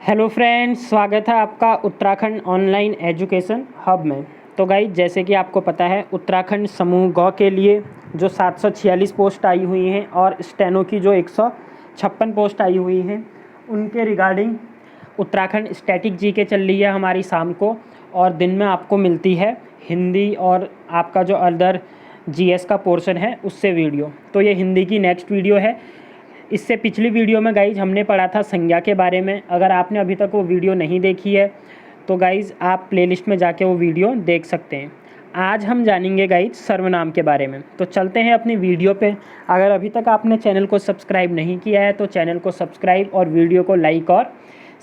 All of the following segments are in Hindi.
हेलो फ्रेंड्स, स्वागत है आपका उत्तराखंड ऑनलाइन एजुकेशन हब में। तो गाइज, जैसे कि आपको पता है, उत्तराखंड समूह ग के लिए जो 746 पोस्ट आई हुई हैं और स्टेनो की जो 156 पोस्ट आई हुई हैं, उनके रिगार्डिंग उत्तराखंड स्टैटिक जीके चल रही है हमारी शाम को, और दिन में आपको मिलती है हिंदी और आपका जो अदर जीएस का पोर्शन है उससे वीडियो। तो ये हिंदी की नेक्स्ट वीडियो है। इससे पिछली वीडियो में गाइज हमने पढ़ा था संज्ञा के बारे में। अगर आपने अभी तक वो वीडियो नहीं देखी है तो गाइज आप प्लेलिस्ट में जाके वो वीडियो देख सकते हैं। आज हम जानेंगे गाइज सर्वनाम के बारे में। तो चलते हैं अपनी वीडियो पे। अगर अभी तक आपने चैनल को सब्सक्राइब नहीं किया है तो चैनल को सब्सक्राइब और वीडियो को लाइक और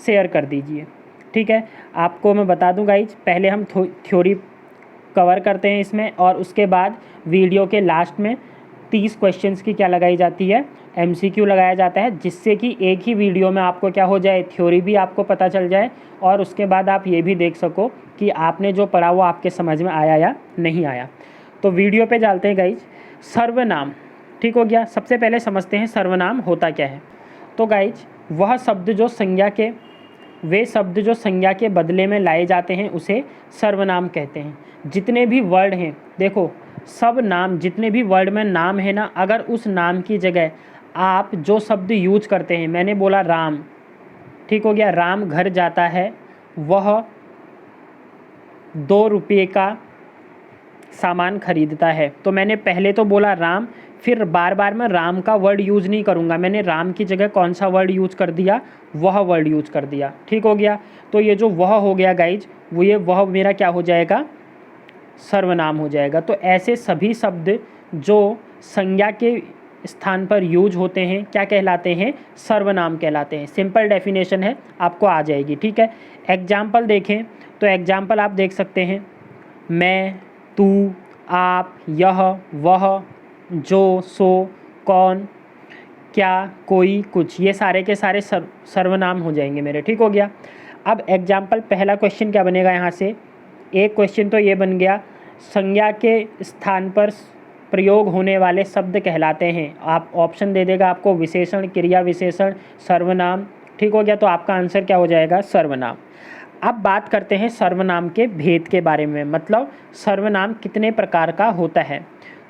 शेयर कर दीजिए, ठीक है। आपको मैं बता दूँ गाइज, पहले हम थ्योरी कवर करते हैं इसमें, और उसके बाद वीडियो के लास्ट में 30 क्वेश्चंस की क्या लगाई जाती है, एमसीक्यू लगाया जाता है, जिससे कि एक ही वीडियो में आपको क्या हो जाए, थ्योरी भी आपको पता चल जाए और उसके बाद आप ये भी देख सको कि आपने जो पढ़ा वो आपके समझ में आया या नहीं आया। तो वीडियो पे चलते हैं गाइज। सर्वनाम, ठीक हो गया। सबसे पहले समझते हैं सर्वनाम होता क्या है। तो गाइज, वह शब्द जो संज्ञा के वे शब्द जो संज्ञा के बदले में लाए जाते हैं उसे सर्वनाम कहते हैं। जितने भी वर्ड हैं, देखो, सब नाम, जितने भी वर्ड में नाम है ना, अगर उस नाम की जगह आप जो शब्द यूज करते हैं, मैंने बोला राम, ठीक हो गया। राम घर जाता है, वह 2 रुपये का सामान खरीदता है। तो मैंने पहले तो बोला राम, फिर बार बार मैं राम का वर्ड यूज़ नहीं करूँगा। मैंने राम की जगह कौन सा वर्ड यूज़ कर दिया, वह वर्ड यूज़ कर दिया, ठीक हो गया। तो ये जो वह हो गया गाइज, वो ये वह मेरा क्या हो जाएगा, सर्वनाम हो जाएगा। तो ऐसे सभी शब्द जो संज्ञा के स्थान पर यूज होते हैं क्या कहलाते हैं, सर्वनाम कहलाते हैं। सिंपल डेफिनेशन है, आपको आ जाएगी, ठीक है। एग्जाम्पल देखें तो एग्जाम्पल आप देख सकते हैं, मैं, तू, आप, यह, वह, जो, सो, कौन, क्या, कोई, कुछ, ये सारे के सारे सर्वनाम हो जाएंगे मेरे, ठीक हो गया। अब एग्जाम्पल पहला क्वेश्चन क्या बनेगा यहाँ से, एक क्वेश्चन तो ये बन गया, संज्ञा के स्थान पर प्रयोग होने वाले शब्द कहलाते हैं। आप ऑप्शन दे देगा आपको, विशेषण, क्रिया विशेषण, सर्वनाम, ठीक हो गया। तो आपका आंसर क्या हो जाएगा, सर्वनाम। अब बात करते हैं सर्वनाम के भेद के बारे में, मतलब सर्वनाम कितने प्रकार का होता है।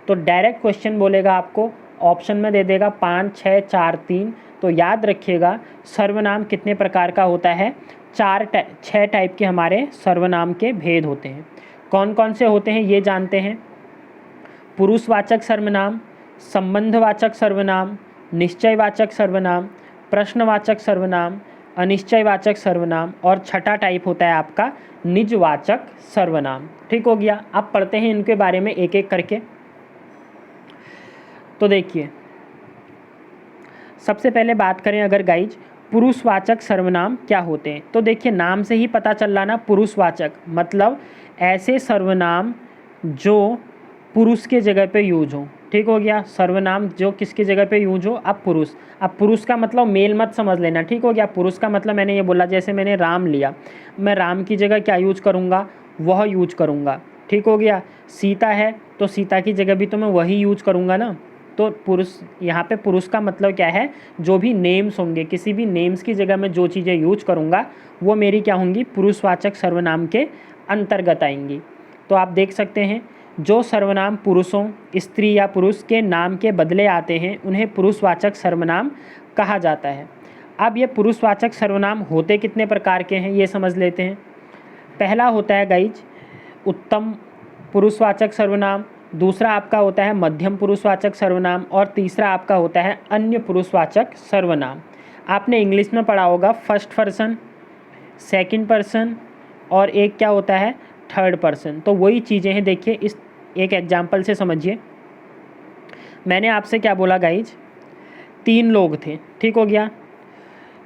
तो डायरेक्ट क्वेश्चन बोलेगा आपको, ऑप्शन में दे देगा 5, 6, 4, 3। तो याद रखिएगा सर्वनाम कितने प्रकार का होता है, 6 टाइप के हमारे सर्वनाम के भेद होते हैं। कौन कौन से होते हैं ये जानते हैं। पुरुषवाचक सर्वनाम, संबंधवाचक सर्वनाम, निश्चयवाचक सर्वनाम, प्रश्नवाचक सर्वनाम, अनिश्चयवाचक सर्वनाम, और छठा टाइप होता है आपका निजवाचक सर्वनाम, ठीक हो गया। अब पढ़ते हैं इनके बारे में एक एक करके। तो देखिए, सबसे पहले बात करें अगर गाइज पुरुषवाचक सर्वनाम क्या होते हैं, तो देखिए नाम से ही पता चल रहा ना, पुरुषवाचक मतलब ऐसे सर्वनाम जो पुरुष के जगह पे यूज हो, ठीक हो गया। सर्वनाम जो किसकी जगह पे यूज हो, अब पुरुष। अब पुरुष का मतलब मेल मत समझ लेना, ठीक हो गया। पुरुष का मतलब मैंने ये बोला, जैसे मैंने राम लिया, मैं राम की जगह क्या यूज करूँगा, वह यूज करूँगा, ठीक हो गया। सीता है तो सीता की जगह भी तो मैं वही यूज करूँगा ना। तो पुरुष, यहाँ पे पुरुष का मतलब क्या है, जो भी नेम्स होंगे, किसी भी नेम्स की जगह मैं जो चीज़ें यूज करूँगा वो मेरी क्या होंगी, पुरुषवाचक सर्वनाम के अंतर्गत आएंगी। तो आप देख सकते हैं, जो सर्वनाम पुरुषों, स्त्री या पुरुष के नाम के बदले आते हैं उन्हें पुरुषवाचक सर्वनाम कहा जाता है। अब ये पुरुषवाचक सर्वनाम होते कितने प्रकार के हैं ये समझ लेते हैं। पहला होता है गाइज उत्तम पुरुषवाचक सर्वनाम, दूसरा आपका होता है मध्यम पुरुषवाचक सर्वनाम, और तीसरा आपका होता है अन्य पुरुषवाचक सर्वनाम। आपने इंग्लिश में पढ़ा होगा फर्स्ट पर्सन, सेकंड पर्सन, और एक क्या होता है, थर्ड पर्सन। तो वही चीज़ें हैं। देखिए इस एक एग्जाम्पल से समझिए, मैंने आपसे क्या बोला गाइज, 3 लोग थे, ठीक हो गया,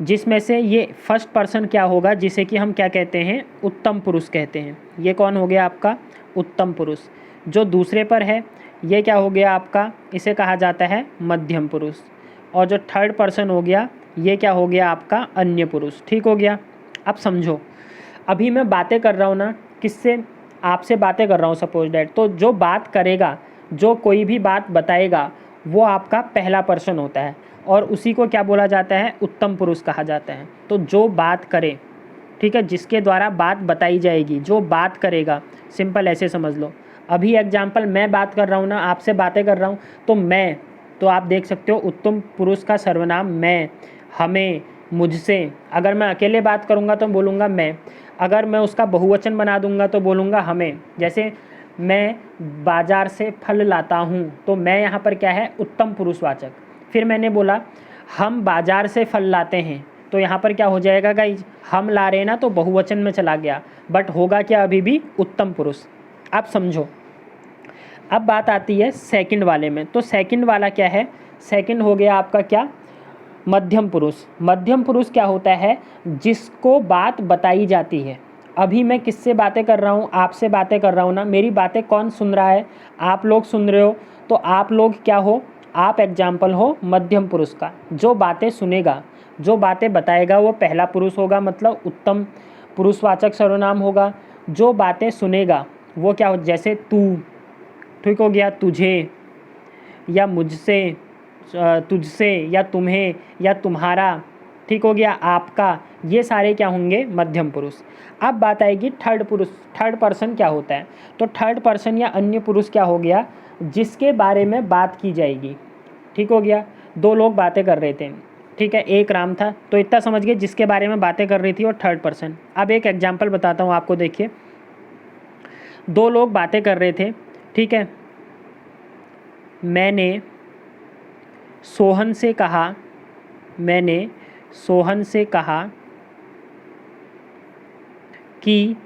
जिसमें से ये फर्स्ट पर्सन क्या होगा, जिसे कि हम क्या कहते हैं, उत्तम पुरुष कहते हैं। ये कौन हो गया आपका, उत्तम पुरुष। जो दूसरे पर है ये क्या हो गया आपका, इसे कहा जाता है मध्यम पुरुष। और जो थर्ड पर्सन हो गया ये क्या हो गया आपका, अन्य पुरुष, ठीक हो गया। अब समझो, अभी मैं बातें कर रहा हूँ ना, किससे, आपसे बातें कर रहा हूँ सपोज डैट। तो जो बात करेगा, जो कोई भी बात बताएगा वो आपका पहला पर्सन होता है। और उसी को क्या बोला जाता है, उत्तम पुरुष कहा जाता है। तो जो बात करे, ठीक है, जिसके द्वारा बात बताई जाएगी, जो बात करेगा, सिंपल ऐसे समझ लो। अभी एग्जाम्पल मैं बात कर रहा हूँ ना, आपसे बातें कर रहा हूँ, तो मैं, तो आप देख सकते हो उत्तम पुरुष का सर्वनाम मैं, हमें, मुझसे। अगर मैं अकेले बात करूँगा तो बोलूँगा मैं, अगर मैं उसका बहुवचन बना दूँगा तो बोलूँगा हमें। जैसे मैं बाजार से फल लाता हूँ, तो मैं यहाँ पर क्या है, उत्तम पुरुषवाचक। फिर मैंने बोला हम बाजार से फल लाते हैं, तो यहाँ पर क्या हो जाएगा गाइज, हम ला रहे हैं ना, तो बहुवचन में चला गया, बट होगा क्या अभी भी उत्तम पुरुष। आप समझो। अब बात आती है सेकंड वाले में। तो सेकंड वाला क्या है, सेकंड हो गया आपका क्या, मध्यम पुरुष। मध्यम पुरुष क्या होता है, जिसको बात बताई जाती है। अभी मैं किससे बातें कर रहा हूँ, आपसे बातें कर रहा हूँ ना, मेरी बातें कौन सुन रहा है, आप लोग सुन रहे हो। तो आप लोग क्या हो, आप एग्जाम्पल हो मध्यम पुरुष का। जो बातें सुनेगा, जो बातें बताएगा, वो पहला पुरुष होगा, मतलब उत्तम पुरुषवाचक सर्वनाम होगा। जो बातें सुनेगा वो क्या हो, जैसे तू, ठीक हो गया, तुझे या मुझसे, तुझसे या तुम्हें या तुम्हारा, ठीक हो गया, आपका, ये सारे क्या होंगे, मध्यम पुरुष। अब बात आएगी थर्ड पुरुष। थर्ड पर्सन क्या होता है, तो थर्ड पर्सन या अन्य पुरुष क्या हो गया, जिसके बारे में बात की जाएगी। ठीक हो गया, दो लोग बातें कर रहे थे, ठीक है, एक राम था, तो इतना समझ गए जिसके बारे में बातें कर रही थी, और थर्ड पर्सन। अब एक एग्जाम्पल बताता हूँ आपको, देखिए, दो लोग बातें कर रहे थे, ठीक है, मैंने सोहन से कहा, मैंने सोहन से कहा कि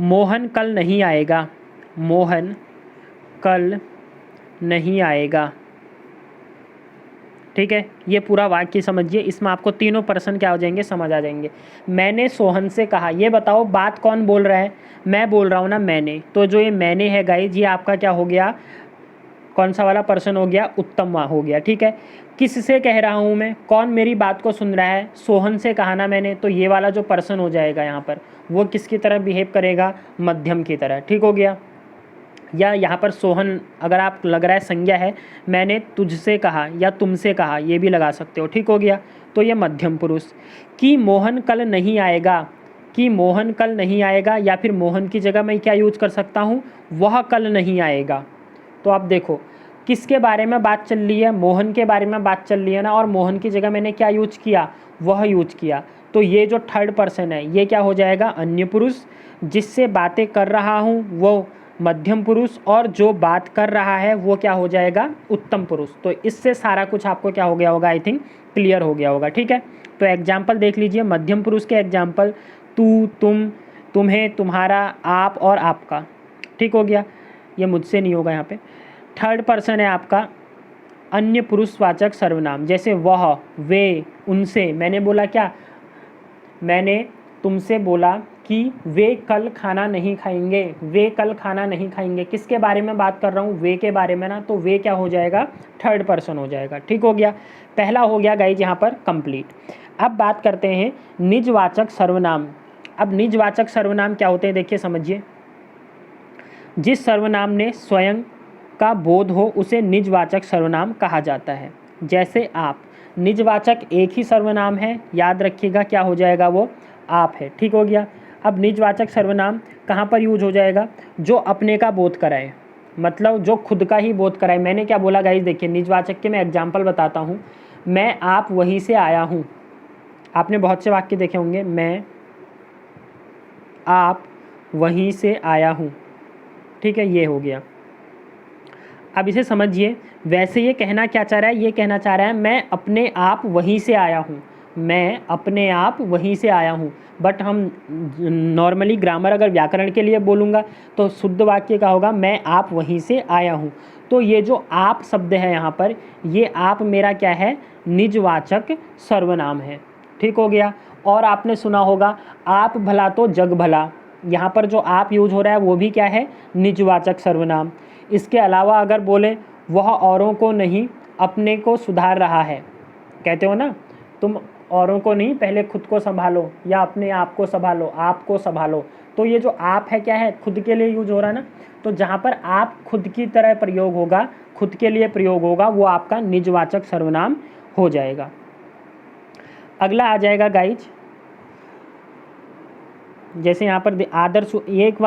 मोहन कल नहीं आएगा, मोहन कल नहीं आएगा। ठीक है, ये पूरा वाक्य समझिए, इसमें आपको तीनों पर्सन क्या हो जाएंगे, समझ आ जाएंगे। मैंने सोहन से कहा, ये बताओ बात कौन बोल रहा है, मैं बोल रहा हूँ ना, मैंने। तो जो ये मैंने है गाइज, ये आपका क्या हो गया, कौन सा वाला पर्सन हो गया, उत्तम हो गया। ठीक है, किससे कह रहा हूँ मैं, कौन मेरी बात को सुन रहा है, सोहन से कहा ना मैंने, तो ये वाला जो पर्सन हो जाएगा यहाँ पर, वो किसकी तरह बिहेव करेगा, मध्यम की तरह। ठीक हो गया, या यहाँ पर सोहन अगर आप लग रहा है संज्ञा है, मैंने तुझसे कहा या तुमसे कहा, ये भी लगा सकते हो। ठीक हो गया, तो ये मध्यम पुरुष। कि मोहन कल नहीं आएगा, कि मोहन कल नहीं आएगा, या फिर मोहन की जगह मैं क्या यूज कर सकता हूँ, वह कल नहीं आएगा। तो आप देखो किसके बारे में बात चल रही है, मोहन के बारे में बात चल रही है ना, और मोहन की जगह मैंने क्या यूज किया, वह यूज किया। तो ये जो थर्ड पर्सन है, ये क्या हो जाएगा, अन्य पुरुष। जिससे बातें कर रहा हूँ वो मध्यम पुरुष, और जो बात कर रहा है वो क्या हो जाएगा, उत्तम पुरुष। तो इससे सारा कुछ आपको क्या हो गया होगा, आई थिंक क्लियर हो गया होगा। ठीक है, तो एग्जाम्पल देख लीजिए, मध्यम पुरुष के एग्जाम्पल, तू, तुम, तुम्हें, तुम्हारा, आप और आपका। ठीक हो गया, ये मुझसे नहीं होगा यहाँ पे। थर्ड पर्सन है आपका अन्य पुरुषवाचक सर्वनाम, जैसे वह, वे, उनसे। मैंने बोला क्या, मैंने तुमसे बोला कि वे कल खाना नहीं खाएंगे, वे कल खाना नहीं खाएंगे। किसके बारे में बात कर रहा हूँ, वे के बारे में ना, तो वे क्या हो जाएगा, थर्ड पर्सन हो जाएगा। ठीक हो गया, पहला हो गया गाइज यहाँ पर कंप्लीट। अब बात करते हैं निजवाचक सर्वनाम। अब निजवाचक सर्वनाम क्या होते हैं, देखिए समझिए। जिस सर्वनाम ने स्वयं का बोध हो उसे निजवाचक सर्वनाम कहा जाता है। जैसे आप, निजवाचक एक ही सर्वनाम है, याद रखिएगा क्या हो जाएगा, वो आप है। ठीक हो गया, अब निजवाचक सर्वनाम कहाँ पर यूज हो जाएगा, जो अपने का बोध कराए, मतलब जो खुद का ही बोध कराए। मैंने क्या बोला गाइस, देखिए निजवाचक के मैं एग्जाम्पल बताता हूँ। मैं आप वहीं से आया हूँ, आपने बहुत से वाक्य देखे होंगे, मैं आप वहीं से आया हूँ। ठीक है, ये हो गया। अब इसे समझिए, वैसे ये कहना क्या चाह रहा है, ये कहना चाह रहा है मैं अपने आप वहीं से आया हूँ, मैं अपने आप वहीं से आया हूँ। बट हम नॉर्मली ग्रामर अगर व्याकरण के लिए बोलूँगा तो शुद्ध वाक्य का होगा मैं आप वहीं से आया हूँ। तो ये जो आप शब्द है यहाँ पर, ये आप मेरा क्या है, निजवाचक सर्वनाम है। ठीक हो गया, और आपने सुना होगा आप भला तो जग भला, यहाँ पर जो आप यूज हो रहा है वो भी क्या है, निजवाचक सर्वनाम। इसके अलावा अगर बोले वह औरों को नहीं अपने को सुधार रहा है, कहते हो ना तुम औरों को नहीं, पहले खुद को संभालो या अपने आप को संभालो, आपको संभालो। तो ये जो आप है क्या है, खुद के लिए यूज हो रहा है ना, तो जहाँ पर आप खुद की तरह प्रयोग होगा, खुद के लिए प्रयोग होगा, वो आपका निजवाचक सर्वनाम हो जाएगा। अगला आ जाएगा गाइज, जैसे यहाँ पर आदर्श, एक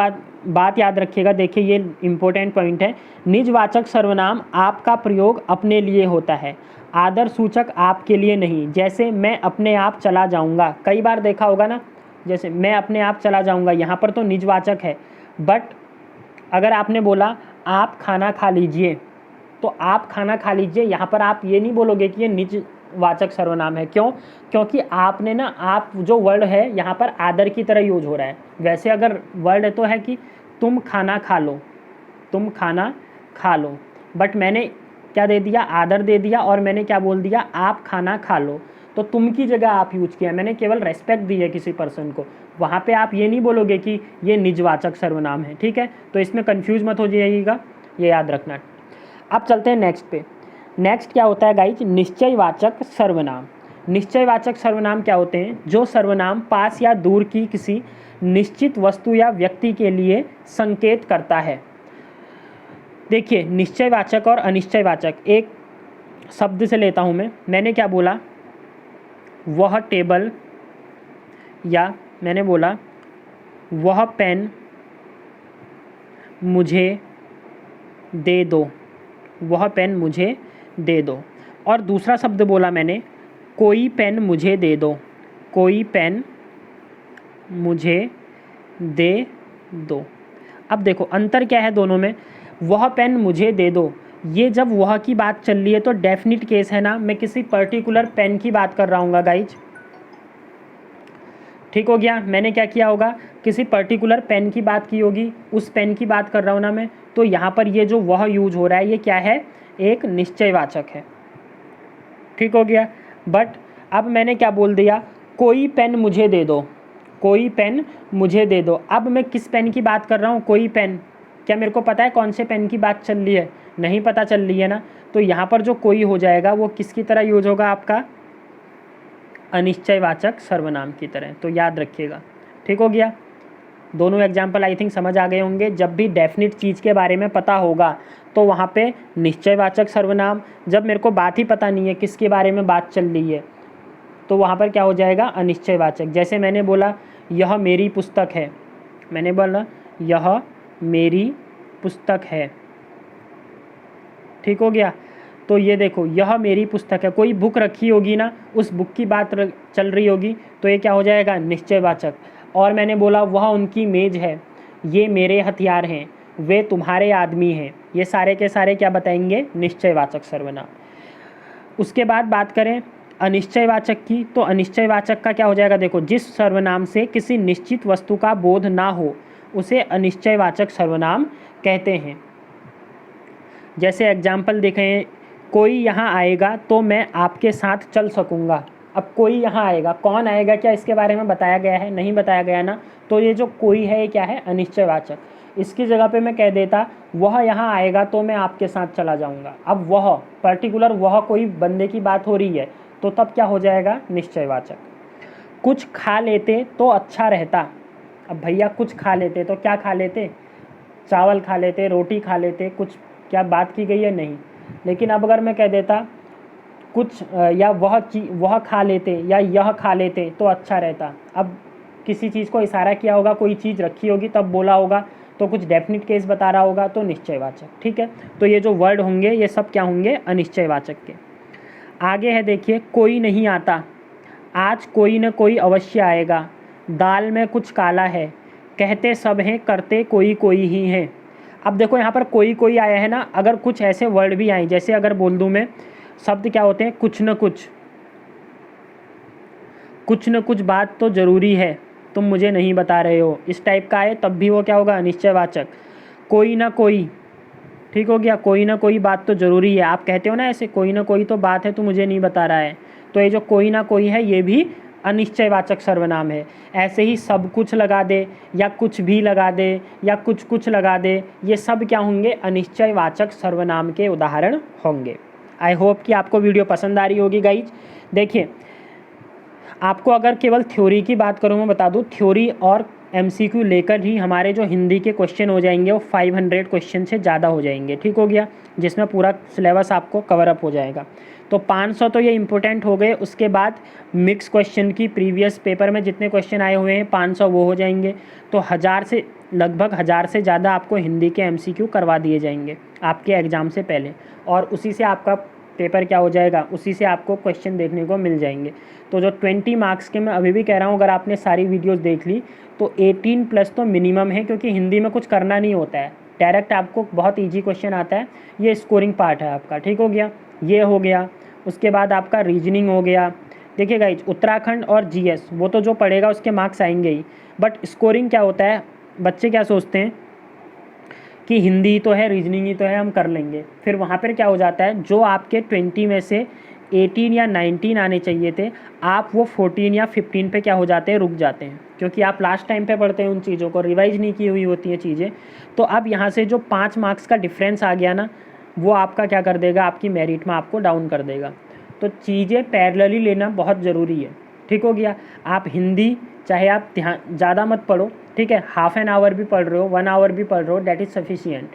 बात याद रखिएगा, देखिए ये इम्पोर्टेंट पॉइंट है। निजवाचक सर्वनाम आपका प्रयोग अपने लिए होता है, आदर्श सूचक आपके लिए नहीं। जैसे मैं अपने आप चला जाऊँगा, कई बार देखा होगा ना, जैसे मैं अपने आप चला जाऊँगा, यहाँ पर तो निजवाचक है, बट अगर आपने बोला आप खाना खा लीजिए, तो आप खाना खा लीजिए, यहाँ पर आप ये नहीं बोलोगे कि ये निजवाचक सर्वनाम है। क्यों? क्योंकि आपने ना, आप जो वर्ड है यहाँ पर आदर की तरह यूज हो रहा है। वैसे अगर वर्ड तो है कि तुम खाना खा लो, तुम खाना खा लो, बट मैंने क्या दे दिया, आदर दे दिया, और मैंने क्या बोल दिया, आप खाना खा लो। तो तुम की जगह आप यूज किया, मैंने केवल रेस्पेक्ट दी है किसी पर्सन को। वहाँ पे आप ये नहीं बोलोगे कि ये निजवाचक सर्वनाम है, ठीक है। तो इसमें कंफ्यूज मत हो जाइएगा, ये याद रखना। अब चलते हैं नेक्स्ट पे। नेक्स्ट क्या होता है गाइज, निश्चयवाचक सर्वनाम। निश्चयवाचक सर्वनाम क्या होते हैं, जो सर्वनाम पास या दूर की किसी निश्चित वस्तु या व्यक्ति के लिए संकेत करता है। देखिए, निश्चयवाचक और अनिश्चयवाचक, एक शब्द से लेता हूँ मैंने क्या बोला, वह टेबल, या मैंने बोला वह पेन मुझे दे दो, वह पेन मुझे दे दो। और दूसरा शब्द बोला मैंने, कोई पेन मुझे दे दो, कोई पेन मुझे दे दो। अब देखो अंतर क्या है दोनों में। वह पेन मुझे दे दो, ये जब वह की बात चल रही है तो डेफिनिट केस है ना, मैं किसी पर्टिकुलर पेन की बात कर रहा हूँ गाइज, ठीक हो गया। मैंने क्या किया होगा, किसी पर्टिकुलर पेन की बात की होगी, उस पेन की बात कर रहा हूँ ना मैं, तो यहाँ पर ये जो वह यूज हो रहा है, ये क्या है, एक निश्चयवाचक है, ठीक हो गया। बट अब मैंने क्या बोल दिया, कोई पेन मुझे दे दो, कोई पेन मुझे दे दो। अब मैं किस पेन की बात कर रहा हूँ, कोई पेन। क्या मेरे को पता है कौन से पेन की बात चल रही है? नहीं पता चल रही है ना। तो यहाँ पर जो कोई हो जाएगा वो किसकी तरह यूज होगा, आपका अनिश्चयवाचक सर्वनाम की तरह। तो याद रखिएगा, ठीक हो गया। दोनों एग्जाम्पल आई थिंक समझ आ गए होंगे। जब भी डेफिनिट चीज़ के बारे में पता होगा तो वहाँ पे निश्चयवाचक सर्वनाम, जब मेरे को बात ही पता नहीं है किसके बारे में बात चल रही है, तो वहाँ पर क्या हो जाएगा, अनिश्चयवाचक। जैसे मैंने बोला यह मेरी पुस्तक है, मैंने बोला यह मेरी पुस्तक है, ठीक हो गया। तो ये देखो, यह मेरी पुस्तक है, कोई बुक रखी होगी ना, उस बुक की बात चल रही होगी, तो ये क्या हो जाएगा, निश्चयवाचक। और मैंने बोला वह उनकी मेज़ है, ये मेरे हथियार हैं, वे तुम्हारे आदमी हैं, ये सारे के सारे क्या बताएंगे, निश्चयवाचक सर्वनाम। उसके बाद बात करें अनिश्चयवाचक की, तो अनिश्चयवाचक का क्या हो जाएगा, देखो जिस सर्वनाम से किसी निश्चित वस्तु का बोध ना हो उसे अनिश्चयवाचक सर्वनाम कहते हैं। जैसे एग्जाम्पल देखें, कोई यहाँ आएगा तो मैं आपके साथ चल सकूँगा। अब कोई यहाँ आएगा, कौन आएगा, क्या इसके बारे में बताया गया है? नहीं बताया गया ना। तो ये जो कोई है ये क्या है, अनिश्चयवाचक। इसकी जगह पे मैं कह देता वह यहाँ आएगा तो मैं आपके साथ चला जाऊँगा। अब वह पर्टिकुलर वह कोई बंदे की बात हो रही है, तो तब क्या हो जाएगा, निश्चयवाचक। कुछ खा लेते तो अच्छा रहता। अब भैया कुछ खा लेते तो क्या खा लेते, चावल खा लेते, रोटी खा लेते, कुछ क्या बात की गई है, नहीं। लेकिन अब अगर मैं कह देता कुछ या वह खा लेते या यह खा लेते तो अच्छा रहता। अब किसी चीज़ को इशारा किया होगा, कोई चीज़ रखी होगी तब बोला होगा, तो कुछ डेफिनिट केस बता रहा होगा, तो निश्चयवाचक, ठीक है। तो ये जो वर्ड होंगे ये सब क्या होंगे, अनिश्चयवाचक के। आगे है देखिए, कोई नहीं आता, आज कोई न कोई अवश्य आएगा, दाल में कुछ काला है, कहते सब हैं करते कोई कोई ही हैं। अब देखो यहाँ पर कोई कोई आया है ना, अगर कुछ ऐसे वर्ड भी आए, जैसे अगर बोल दूँ मैं, शब्द क्या होते हैं, कुछ न कुछ बात तो ज़रूरी है, तुम मुझे नहीं बता रहे हो, इस टाइप का है, तब भी वो क्या होगा, अनिश्चयवाचक। कोई ना कोई, ठीक हो गया, कोई ना कोई बात तो ज़रूरी है। आप कहते हो ना ऐसे, कोई ना कोई तो बात है, तू मुझे नहीं बता रहा है, तो ये जो कोई ना कोई है ये भी अनिश्चयवाचक सर्वनाम है। ऐसे ही सब कुछ लगा दे, या कुछ भी लगा दे, या कुछ लगा दे, ये सब क्या होंगे, अनिश्चयवाचक सर्वनाम के उदाहरण होंगे। आई होप कि आपको वीडियो पसंद आ रही होगी गाइज। देखिए आपको अगर केवल थ्योरी की बात करूँ, मैं बता दूँ, थ्योरी और एमसीक्यू लेकर ही हमारे जो हिंदी के क्वेश्चन हो जाएंगे वो 500 क्वेश्चन से ज़्यादा हो जाएंगे, ठीक हो गया, जिसमें पूरा सिलेबस आपको कवर अप हो जाएगा। तो 500 तो ये इंपॉर्टेंट हो गए। उसके बाद मिक्स क्वेश्चन की प्रीवियस पेपर में जितने क्वेश्चन आए हुए हैं 500 वो हो जाएंगे। तो लगभग 1000 से ज़्यादा आपको हिंदी के एमसीक्यू करवा दिए जाएंगे आपके एग्ज़ाम से पहले, और उसी से आपका पेपर क्या हो जाएगा, उसी से आपको क्वेश्चन देखने को मिल जाएंगे। तो जो 20 मार्क्स के, मैं अभी भी कह रहा हूँ, अगर आपने सारी वीडियोस देख ली तो 18 प्लस तो मिनिमम है, क्योंकि हिंदी में कुछ करना नहीं होता है, डायरेक्ट आपको बहुत ईजी क्वेश्चन आता है। ये स्कोरिंग पार्ट है आपका, ठीक हो गया, ये हो गया। उसके बाद आपका रीजनिंग हो गया। देखिए गाइज, उत्तराखंड और जीएस वो तो जो पढ़ेगा उसके मार्क्स आएंगे ही, बट स्कोरिंग क्या होता है, बच्चे क्या सोचते हैं कि हिंदी तो है, रीजनिंग ही तो है, हम कर लेंगे। फिर वहाँ पर क्या हो जाता है, जो आपके 20 में से 18 या 19 आने चाहिए थे, आप वो 14 या 15 पे क्या हो जाते हैं, रुक जाते हैं, क्योंकि आप लास्ट टाइम पे पढ़ते हैं, उन चीज़ों को रिवाइज नहीं की हुई होती हैं चीज़ें। तो अब यहाँ से जो 5 मार्क्स का डिफरेंस आ गया ना, वो आपका क्या कर देगा, आपकी मेरिट में आपको डाउन कर देगा। तो चीज़ें पैरेलली लेना बहुत ज़रूरी है, ठीक हो गया। आप हिंदी चाहे आप ध्यान ज़्यादा मत पढ़ो, ठीक है, हाफ एन आवर भी पढ़ रहे हो, 1 आवर भी पढ़ रहे हो, डैट इज़ सफिशिएंट,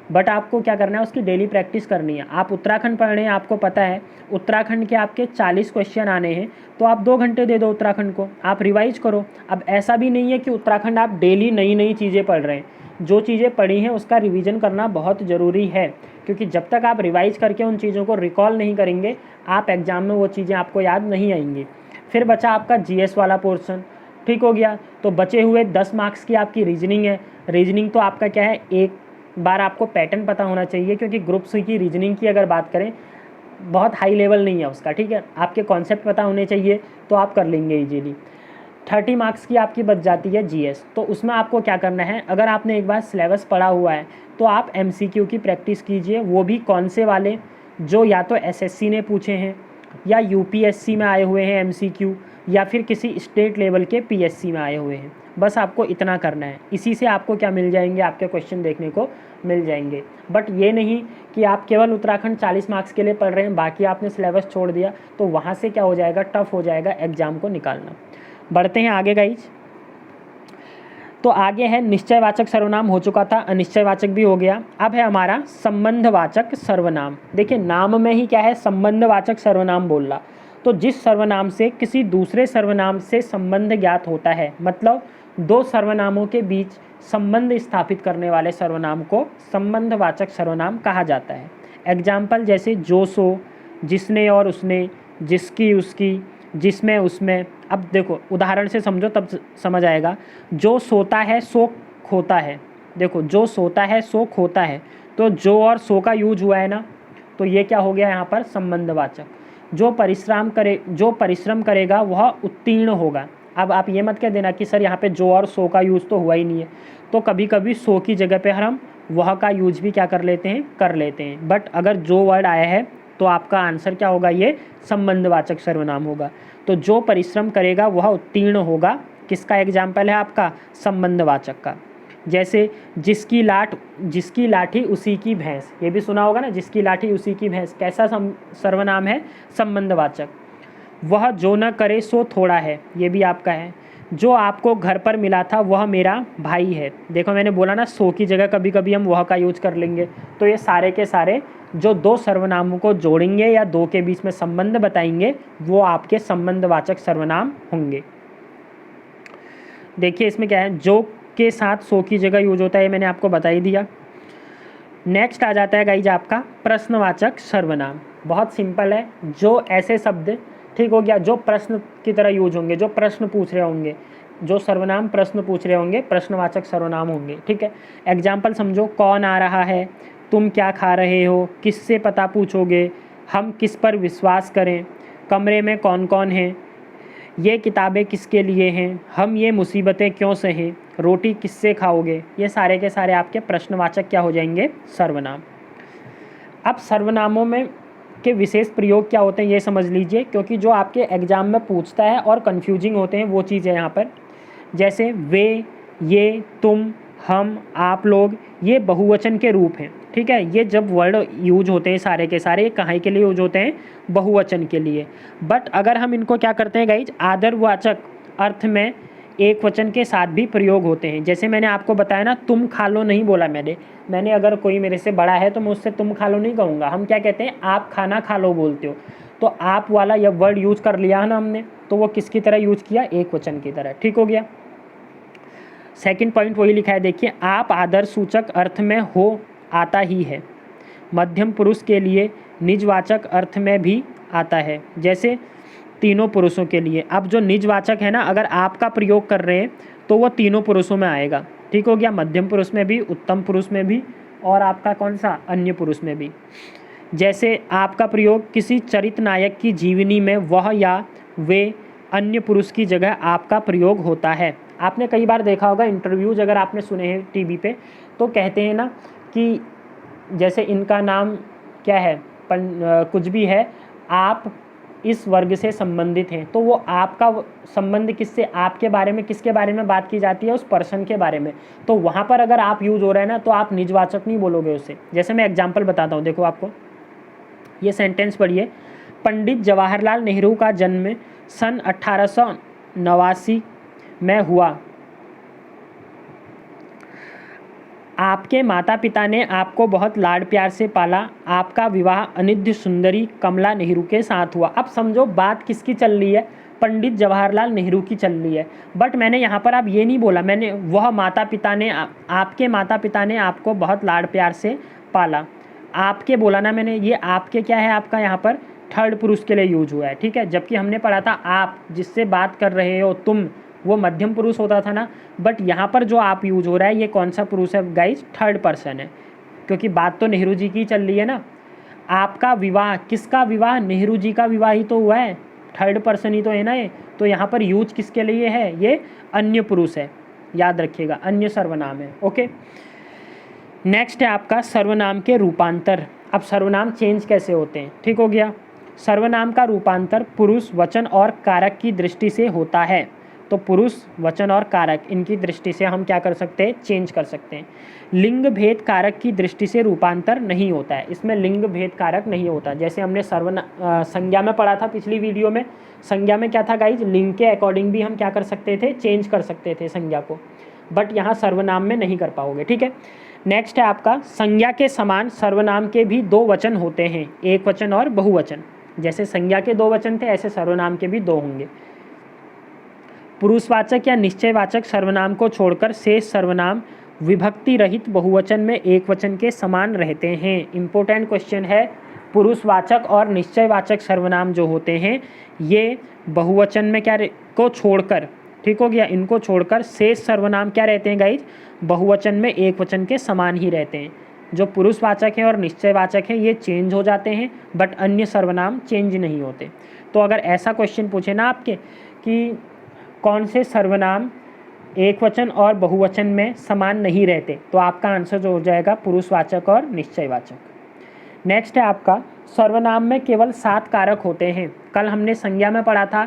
बट आपको क्या करना है, उसकी डेली प्रैक्टिस करनी है। आप उत्तराखंड पढ़ रहे हैं, आपको पता है उत्तराखंड के आपके 40 क्वेश्चन आने हैं, तो आप 2 घंटे दे दो उत्तराखंड को, आप रिवाइज करो। अब ऐसा भी नहीं है कि उत्तराखंड आप डेली नई नई चीज़ें पढ़ रहे हैं, जो चीज़ें पढ़ी हैं उसका रिवीजन करना बहुत ज़रूरी है, क्योंकि जब तक आप रिवाइज करके उन चीज़ों को रिकॉल नहीं करेंगे, आप एग्ज़ाम में वो चीज़ें आपको याद नहीं आएंगी। फिर बचा आपका जीएस वाला पोर्शन, ठीक हो गया। तो बचे हुए 10 मार्क्स की आपकी रीजनिंग है। रीजनिंग तो आपका क्या है, एक बार आपको पैटर्न पता होना चाहिए, क्योंकि ग्रुप सी की रीजनिंग की अगर बात करें, बहुत हाई लेवल नहीं है उसका, ठीक है, आपके कॉन्सेप्ट पता होने चाहिए, तो आप कर लेंगे इजीली। 30 मार्क्स की आपकी बच जाती है जीएस। तो उसमें आपको क्या करना है, अगर आपने एक बार सिलेबस पढ़ा हुआ है तो आप एमसीक्यू की प्रैक्टिस कीजिए, वो भी कौन से वाले, जो या तो एसएससी ने पूछे हैं, या यूपीएससी में आए हुए हैं एमसीक्यू, या फिर किसी स्टेट लेवल के पीएससी में आए हुए हैं। बस आपको इतना करना है, इसी से आपको क्या मिल जाएंगे, आपके क्वेश्चन देखने को मिल जाएंगे। बट ये नहीं कि आप केवल उत्तराखंड 40 मार्क्स के लिए पढ़ रहे हैं, बाकी आपने सिलेबस छोड़ दिया, तो वहाँ से क्या हो जाएगा, टफ हो जाएगा एग्ज़ाम को निकालना। बढ़ते हैं आगे गाइज। तो आगे है निश्चयवाचक सर्वनाम, हो चुका था, अनिश्चयवाचक भी हो गया। अब है हमारा संबंधवाचक सर्वनाम। देखिए नाम में ही क्या है, संबंधवाचक सर्वनाम बोल रहा। तो जिस सर्वनाम से किसी दूसरे सर्वनाम से संबंध ज्ञात होता है, मतलब दो सर्वनामों के बीच संबंध स्थापित करने वाले सर्वनाम को संबंधवाचक सर्वनाम कहा जाता है। एग्जाम्पल जैसे जो सो, जिसने और उसने, जिसकी उसकी, जिसमें उसमें। अब देखो उदाहरण से समझो तब समझ आएगा। जो सोता है सो खोता है, देखो जो सोता है सो खोता है, तो जो और सो का यूज हुआ है ना, तो ये क्या हो गया यहाँ पर, संबंधवाचक। जो परिश्रम करेगा वह उत्तीर्ण होगा। अब आप ये मत कह देना कि सर यहाँ पे जो और सो का यूज़ तो हुआ ही नहीं है, तो कभी कभी सो की जगह पे हम वह का यूज भी क्या कर लेते हैं, बट अगर जो वर्ड आया है तो आपका आंसर क्या होगा, ये संबंधवाचक सर्वनाम होगा। तो जो परिश्रम करेगा वह उत्तीर्ण होगा, किसका एग्जाम्पल है आपका, संबंधवाचक का। जैसे जिसकी लाठी उसी की भैंस, ये भी सुना होगा ना, जिसकी लाठी उसी की भैंस, कैसा सर्वनाम है, संबंधवाचक। वह जो न करे सो थोड़ा है, ये भी आपका है। जो आपको घर पर मिला था वह मेरा भाई है। देखो मैंने बोला ना, सो की जगह कभी कभी हम वह का यूज कर लेंगे। तो ये सारे के सारे जो दो सर्वनामों को जोड़ेंगे या दो के बीच में संबंध बताएंगे, वो आपके संबंधवाचक सर्वनाम होंगे। देखिए इसमें क्या है, जो के साथ सो की जगह यूज होता है, ये मैंने आपको बता ही दिया। नेक्स्ट आ जाता है गाइज आपका प्रश्नवाचक सर्वनाम। बहुत सिंपल है, जो ऐसे शब्द, ठीक हो गया, जो प्रश्न की तरह यूज होंगे, जो प्रश्न पूछ रहे होंगे, जो सर्वनाम प्रश्न पूछ रहे होंगे, प्रश्नवाचक सर्वनाम होंगे, ठीक है। एग्जाम्पल समझो, कौन आ रहा है, तुम क्या खा रहे हो, किससे पता पूछोगे, हम किस पर विश्वास करें, कमरे में कौन कौन है, ये किताबें किसके लिए हैं, हम ये मुसीबतें क्यों सहें, रोटी किससे खाओगे। ये सारे के सारे आपके प्रश्नवाचक क्या हो जाएंगे, सर्वनाम। अब सर्वनामों में के विशेष प्रयोग क्या होते हैं ये समझ लीजिए, क्योंकि जो आपके एग्जाम में पूछता है और कंफ्यूजिंग होते हैं वो चीज़ है यहाँ पर। जैसे वे, ये, तुम, हम, आप लोग, ये बहुवचन के रूप हैं। ठीक है। ये जब वर्ड यूज होते हैं सारे के सारे, ये कहाँ के लिए यूज होते हैं? बहुवचन के लिए। बट अगर हम इनको क्या करते हैं गाइज, आदरवाचक अर्थ में एक वचन के साथ भी प्रयोग होते हैं। जैसे मैंने आपको बताया ना, तुम खा लो नहीं बोला मैंने अगर कोई मेरे से बड़ा है तो मैं उससे तुम खा लो नहीं कहूँगा, हम क्या कहते हैं, आप खाना खा लो बोलते हो। तो आप वाला यह वर्ड यूज कर लिया है ना हमने, तो वो किसकी तरह यूज किया? एक वचन की तरह। ठीक हो गया। सेकंड पॉइंट वही लिखा है, देखिए, आप आदर सूचक अर्थ में हो आता ही है। मध्यम पुरुष के लिए निजवाचक अर्थ में भी आता है, जैसे तीनों पुरुषों के लिए। अब जो निजवाचक है ना, अगर आपका प्रयोग कर रहे हैं तो वो तीनों पुरुषों में आएगा। ठीक हो गया। मध्यम पुरुष में भी, उत्तम पुरुष में भी, और आपका कौन सा? अन्य पुरुष में भी। जैसे आपका प्रयोग किसी चरित्र नायक की जीवनी में वह या वे अन्य पुरुष की जगह आपका प्रयोग होता है। आपने कई बार देखा होगा इंटरव्यूज अगर आपने सुने हैं टीवी पे, तो कहते हैं ना कि जैसे इनका नाम क्या है, कुछ भी है, आप इस वर्ग से संबंधित हैं, तो वो आपका संबंध किससे? आपके बारे में, किसके बारे में बात की जाती है? उस पर्सन के बारे में। तो वहाँ पर अगर आप यूज हो रहा है ना, तो आप निजवाचक नहीं बोलोगे उसे। जैसे मैं एग्जाम्पल बताता हूँ, देखो आपको ये सेंटेंस पढ़िए। पंडित जवाहरलाल नेहरू का जन्म सन 1889 में हुआ। आपके माता पिता ने आपको बहुत लाड प्यार से पाला। आपका विवाह अनिद्य सुंदरी कमला नेहरू के साथ हुआ। अब समझो बात किसकी चल रही है? पंडित जवाहरलाल नेहरू की चल रही है। बट मैंने यहाँ पर अब ये नहीं बोला, मैंने वह माता पिता ने, आपके माता पिता ने आपको बहुत लाड प्यार से पाला, आपके बोला ना मैंने। ये आपके क्या है? आपका यहाँ पर थर्ड पुरुष के लिए यूज हुआ है। ठीक है। जबकि हमने पढ़ा था आप जिससे बात कर रहे हो तुम, वो मध्यम पुरुष होता था ना। बट यहाँ पर जो आप यूज हो रहा है, ये कौन सा पुरुष है गाइज? थर्ड पर्सन है, क्योंकि बात तो नेहरू जी की चल रही है ना। आपका विवाह, किसका विवाह? नेहरू जी का विवाह ही तो हुआ है, थर्ड पर्सन ही तो है ना ये। तो यहाँ पर यूज किसके लिए है? ये अन्य पुरुष है, याद रखिएगा, अन्य सर्वनाम है। ओके। नेक्स्ट है आपका सर्वनाम के रूपांतर। अब सर्वनाम चेंज कैसे होते हैं? ठीक हो गया। सर्वनाम का रूपांतर पुरुष, वचन और कारक की दृष्टि से होता है। तो पुरुष, वचन और कारक, इनकी दृष्टि से हम क्या कर सकते हैं? चेंज कर सकते हैं। लिंग भेद कारक की दृष्टि से रूपांतर नहीं होता है, इसमें लिंग भेद कारक नहीं होता। जैसे हमने संज्ञा में पढ़ा था पिछली वीडियो में। संज्ञा में क्या था गाइज? लिंग के अकॉर्डिंग भी हम क्या कर सकते थे? चेंज कर सकते थे संज्ञा को। बट यहाँ सर्वनाम में नहीं कर पाओगे। ठीक है। नेक्स्ट है आपका, संज्ञा के समान सर्वनाम के भी दो वचन होते हैं, एक वचन और बहुवचन। जैसे संज्ञा के दो वचन थे, ऐसे सर्वनाम के भी दो होंगे। पुरुषवाचक या निश्चयवाचक सर्वनाम को छोड़कर शेष सर्वनाम विभक्ति रहित बहुवचन में एक वचन के समान रहते हैं। इंपॉर्टेंट क्वेश्चन है। पुरुषवाचक और निश्चयवाचक सर्वनाम जो होते हैं, ये बहुवचन में क्या को छोड़कर, ठीक हो गया, इनको छोड़कर शेष सर्वनाम क्या रहते हैं गाइज? बहुवचन में एक वचन के समान ही रहते हैं। जो पुरुषवाचक है और निश्चयवाचक है ये चेंज हो जाते हैं, बट अन्य सर्वनाम चेंज नहीं होते। तो अगर ऐसा क्वेश्चन पूछे ना आपके कि कौन से सर्वनाम एक वचन और बहुवचन में समान नहीं रहते, तो आपका आंसर जो हो जाएगा पुरुषवाचक और निश्चयवाचक। नेक्स्ट है आपका, सर्वनाम में केवल 7 कारक होते हैं। कल हमने संज्ञा में पढ़ा था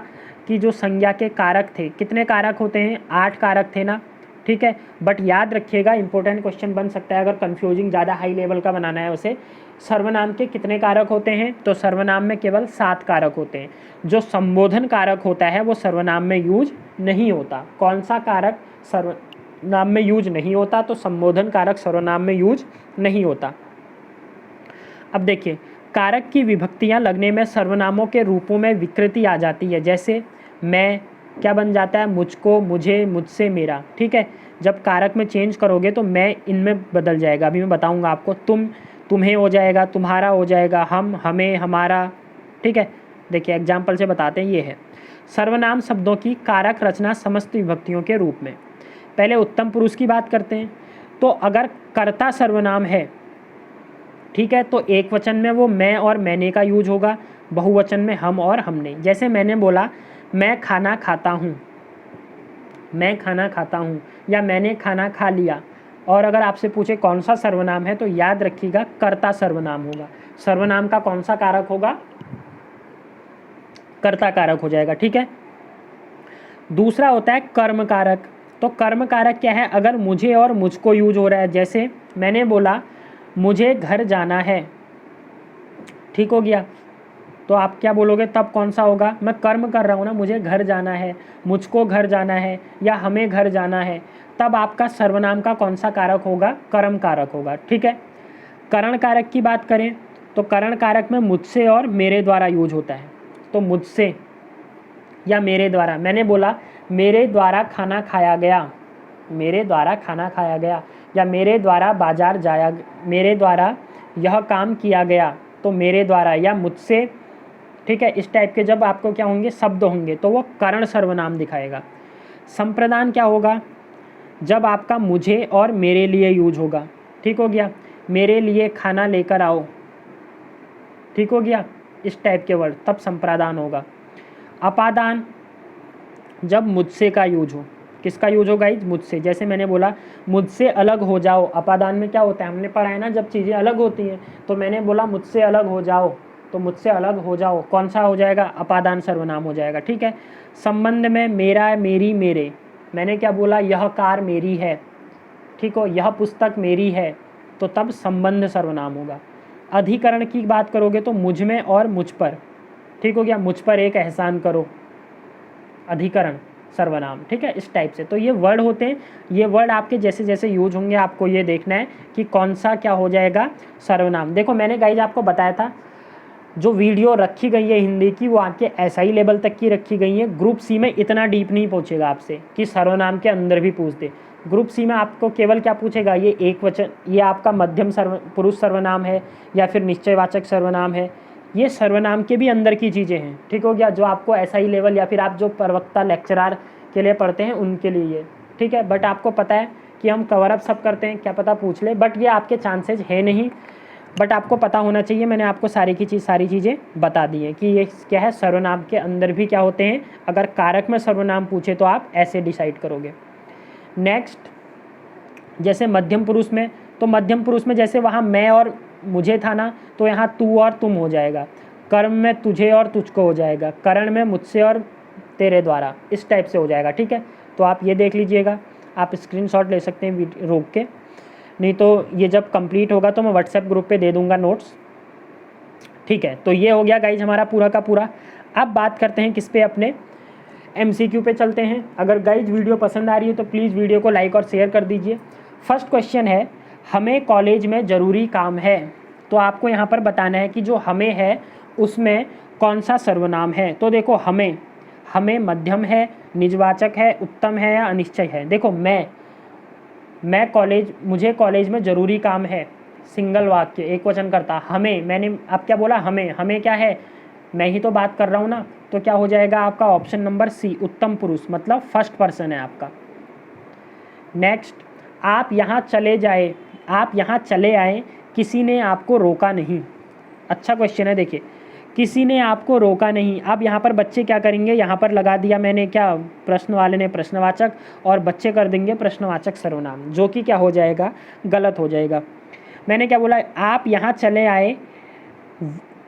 कि जो संज्ञा के कारक थे, कितने कारक होते हैं? 8 कारक थे ना। ठीक है। बट याद रखिएगा, इंपॉर्टेंट क्वेश्चन बन सकता है अगर कंफ्यूजिंग ज़्यादा हाई लेवल का बनाना है उसे। सर्वनाम के कितने कारक होते हैं? तो सर्वनाम में केवल 7 कारक होते हैं। जो संबोधन कारक होता है वो सर्वनाम में यूज नहीं होता। कौन सा कारक सर्वनाम में यूज नहीं होता? तो संबोधन कारक सर्वनाम में यूज नहीं होता। अब देखिए, कारक की विभक्तियां लगने में सर्वनामों के रूपों में विकृति आ जाती है। जैसे मैं क्या बन जाता है? मुझको, मुझे, मुझसे, मेरा। ठीक है। जब कारक में चेंज करोगे तो मैं इनमें बदल जाएगा। अभी मैं बताऊंगा आपको। तुम, तुम्हें हो जाएगा, तुम्हारा हो जाएगा, हम, हमें, हमारा। ठीक है। देखिए एग्जाम्पल से बताते हैं। ये है सर्वनाम शब्दों की कारक रचना समस्त विभक्तियों के रूप में। पहले उत्तम पुरुष की बात करते हैं। तो अगर कर्ता सर्वनाम है, ठीक है, तो एक वचन में वो मैं और मैंने का यूज होगा, बहुवचन में हम और हमने। जैसे मैंने बोला मैं खाना खाता हूँ, मैं खाना खाता हूँ, या मैंने खाना खा लिया। और अगर आपसे पूछे कौन सा सर्वनाम है, तो याद रखिएगा कर्ता सर्वनाम होगा। सर्वनाम का कौन सा कारक होगा? कर्ता कारक हो जाएगा। ठीक है। दूसरा होता है कर्म कारक। तो कर्म कारक क्या है? अगर मुझे और मुझको यूज हो रहा है, जैसे मैंने बोला मुझे घर जाना है, ठीक हो गया। तो आप क्या बोलोगे तब कौन सा होगा, मैं कर्म कर रहा हूँ ना, मुझे घर जाना है, मुझको घर जाना है या हमें घर जाना है, तब आपका सर्वनाम का कौन सा कारक होगा, कर्म कारक होगा, ठीक है। करण कारक की बात करें तो करण कारक में मुझसे और मेरे द्वारा यूज होता है। तो मुझसे या मेरे द्वारा, मैंने बोला मेरे द्वारा खाना खाया गया, मेरे द्वारा खाना खाया गया, या मेरे द्वारा बाजार जाया, मेरे द्वारा यह काम किया गया, तो मेरे द्वारा या मुझसे, ठीक है। इस टाइप के जब आपको क्या होंगे, शब्द होंगे, तो वो करण सर्वनाम दिखाएगा। संप्रदान क्या होगा, जब आपका मुझे और मेरे लिए यूज होगा, ठीक हो गया। मेरे लिए खाना लेकर आओ, ठीक हो गया, इस टाइप के वर्ड, तब संप्रदान होगा। अपादान, जब मुझसे का यूज हो, किसका यूज होगा, मुझसे। जैसे मैंने बोला मुझसे अलग हो जाओ, अपादान में क्या होता है, हमने पढ़ा है ना, जब चीज़ें अलग होती हैं, तो मैंने बोला मुझसे अलग हो जाओ, तो मुझसे अलग हो जाओ कौन सा हो जाएगा, अपादान सर्वनाम हो जाएगा, ठीक है। संबंध में मेरा, मेरी, मेरे, मैंने क्या बोला, यह कार मेरी है, ठीक हो, यह पुस्तक मेरी है, तो तब संबंध सर्वनाम होगा। अधिकरण की बात करोगे तो मुझ में और मुझ पर, ठीक हो गया, मुझ पर एक एहसान करो, अधिकरण सर्वनाम, ठीक है, इस टाइप से। तो ये वर्ड होते हैं, ये वर्ड आपके जैसे जैसे यूज होंगे आपको ये देखना है कि कौन सा क्या हो जाएगा सर्वनाम। देखो मैंने गाइज आपको बताया था जो वीडियो रखी गई है हिंदी की वो आपके SI लेवल तक की रखी गई है। ग्रुप सी में इतना डीप नहीं पूछेगा आपसे कि सर्वनाम के अंदर भी पूछ दे। ग्रुप सी में आपको केवल क्या पूछेगा, ये एक वचन, ये आपका मध्यम पुरुष सर्वनाम है या फिर निश्चयवाचक सर्वनाम है, ये सर्वनाम के भी अंदर की चीज़ें हैं, ठीक हो गया, जो आपको SI लेवल या फिर आप जो प्रवक्ता लेक्चरार के लिए पढ़ते हैं उनके लिए, ठीक है। बट आपको पता है कि हम कवर अप सब करते हैं, क्या पता पूछ ले, बट ये आपके चांसेज है नहीं, बट आपको पता होना चाहिए। मैंने आपको सारी चीज़ें बता दी हैं कि ये क्या है, सर्वनाम के अंदर भी क्या होते हैं। अगर कारक में सर्वनाम पूछे तो आप ऐसे डिसाइड करोगे। नेक्स्ट, जैसे मध्यम पुरुष में, तो मध्यम पुरुष में जैसे वहाँ मैं और मुझे था ना, तो यहाँ तू और तुम हो जाएगा। कर्म में तुझे और तुझको हो जाएगा, करण में मुझसे और तेरे द्वारा, इस टाइप से हो जाएगा, ठीक है। तो आप ये देख लीजिएगा, आप स्क्रीनशॉट ले सकते हैं रोक के, नहीं तो ये जब कंप्लीट होगा तो मैं व्हाट्सएप ग्रुप पे दे दूंगा नोट्स, ठीक है। तो ये हो गया गाइज हमारा पूरा का पूरा। अब बात करते हैं किस पे, अपने MCQ पे चलते हैं। अगर गाइज वीडियो पसंद आ रही है तो प्लीज़ वीडियो को लाइक और शेयर कर दीजिए। फर्स्ट क्वेश्चन है, हमें कॉलेज में ज़रूरी काम है, तो आपको यहाँ पर बताना है कि जो हमें है उसमें कौन सा सर्वनाम है। तो देखो हमें, हमें मध्यम है, निजवाचक है, उत्तम है या अनिश्चय है। देखो मैं कॉलेज, मुझे कॉलेज में ज़रूरी काम है, सिंगल वाक्य, एक वचन करता। हमें, मैंने अब क्या बोला, हमें क्या है, मैं ही तो बात कर रहा हूँ ना, तो क्या हो जाएगा आपका ऑप्शन नंबर C, उत्तम पुरुष, मतलब फर्स्ट पर्सन है आपका। नेक्स्ट, आप यहाँ चले जाए, आप यहाँ चले आए, किसी ने आपको रोका नहीं। अच्छा क्वेश्चन है, देखिए किसी ने आपको रोका नहीं। अब यहाँ पर बच्चे क्या करेंगे, यहाँ पर लगा दिया मैंने क्या, प्रश्न वाले ने प्रश्नवाचक, और बच्चे कर देंगे प्रश्नवाचक सर्वनाम, जो कि क्या हो जाएगा, गलत हो जाएगा। मैंने क्या बोला, आप यहाँ चले आए,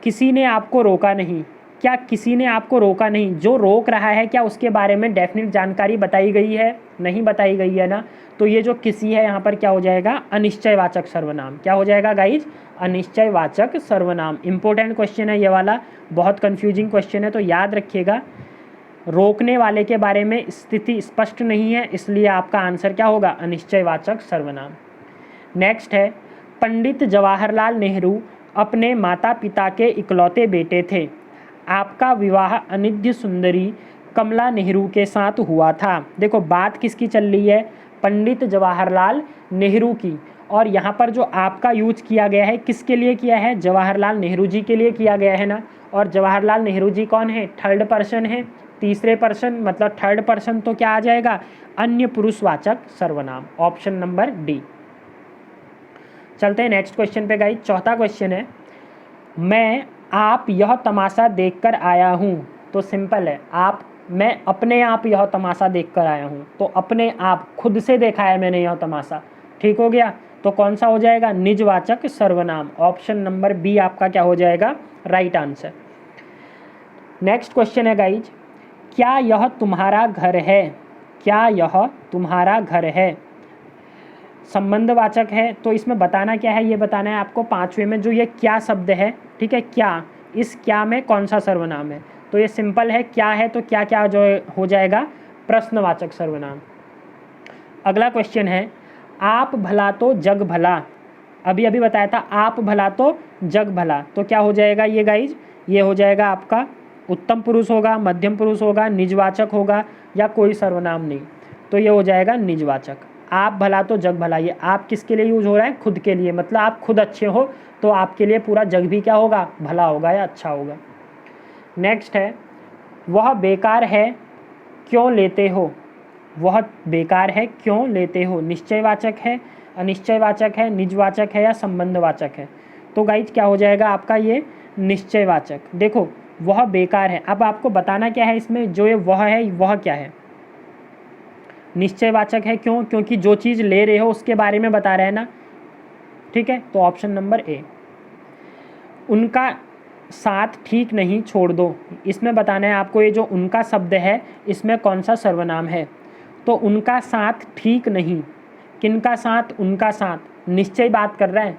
किसी ने आपको रोका नहीं। क्या किसी ने आपको रोका नहीं, जो रोक रहा है क्या उसके बारे में डेफिनेट जानकारी बताई गई है, नहीं बताई गई है ना। तो ये जो किसी है यहाँ पर क्या हो जाएगा, अनिश्चयवाचक सर्वनाम। क्या हो जाएगा गाइज, अनिश्चयवाचक सर्वनाम। इंपॉर्टेंट क्वेश्चन है ये वाला, बहुत कंफ्यूजिंग क्वेश्चन है, तो याद रखिएगा। रोकने वाले के बारे में स्थिति स्पष्ट नहीं है, इसलिए आपका आंसर क्या होगा, अनिश्चयवाचक सर्वनाम। नेक्स्ट है, पंडित जवाहरलाल नेहरू अपने माता पिता के इकलौते बेटे थे। आपका विवाह अनिध्य सुंदरी कमला नेहरू के साथ हुआ था। देखो बात किसकी चल रही है, पंडित जवाहरलाल नेहरू की, और यहाँ पर जो आपका यूज किया गया है किसके लिए किया है, जवाहरलाल नेहरू जी के लिए किया गया है ना। और जवाहरलाल नेहरू जी कौन है, थर्ड पर्सन है, तीसरे पर्सन मतलब थर्ड पर्सन, तो क्या आ जाएगा, अन्य पुरुषवाचक सर्वनाम, ऑप्शन नंबर D। चलते हैं नेक्स्ट क्वेश्चन पे गाइस। चौथा क्वेश्चन है, मैं आप यह तमाशा देखकर आया हूँ। तो सिंपल है, मैं अपने आप यह तमाशा देखकर आया हूँ, तो अपने आप खुद से देखा है मैंने यह तमाशा, ठीक हो गया। तो कौन सा हो जाएगा, निजवाचक सर्वनाम, ऑप्शन नंबर B आपका क्या हो जाएगा, राइट आंसर। नेक्स्ट क्वेश्चन है गाइज, क्या यह तुम्हारा घर है, क्या यह तुम्हारा घर है। संबंधवाचक है तो इसमें बताना क्या है, ये बताना है आपको पांचवें में जो ये क्या शब्द है, ठीक है, क्या, इस क्या में कौन सा सर्वनाम है। तो ये सिंपल है, क्या है तो क्या क्या जो हो जाएगा, प्रश्नवाचक सर्वनाम। अगला क्वेश्चन है, आप भला तो जग भला, अभी अभी बताया था आप भला तो जग भला, तो क्या हो जाएगा ये गाइज, ये हो जाएगा आपका उत्तम पुरुष होगा, मध्यम पुरुष होगा, निजवाचक होगा या कोई सर्वनाम नहीं, तो ये हो जाएगा निजवाचक। आप भला तो जग भला, ये आप किसके लिए यूज हो रहा है, खुद के लिए, मतलब आप खुद अच्छे हो तो आपके लिए पूरा जग भी क्या होगा, भला होगा या अच्छा होगा। नेक्स्ट है, वह बेकार है क्यों लेते हो, वह बेकार है क्यों लेते हो, निश्चयवाचक है, अनिश्चयवाचक है, निजवाचक है या संबंधवाचक है। तो गाइज क्या हो जाएगा आपका ये निश्चयवाचक। देखो वह बेकार है, अब आपको बताना क्या है इसमें, जो ये वह है वह क्या है, निश्चयवाचक है क्यों, क्योंकि जो चीज़ ले रहे हो उसके बारे में बता रहे हैं ना, ठीक है, तो ऑप्शन नंबर ए। उनका साथ ठीक नहीं छोड़ दो, इसमें बताना है आपको ये जो उनका शब्द है इसमें कौन सा सर्वनाम है। तो उनका साथ ठीक नहीं, किनका साथ, उनका साथ, निश्चय बात कर रहा है,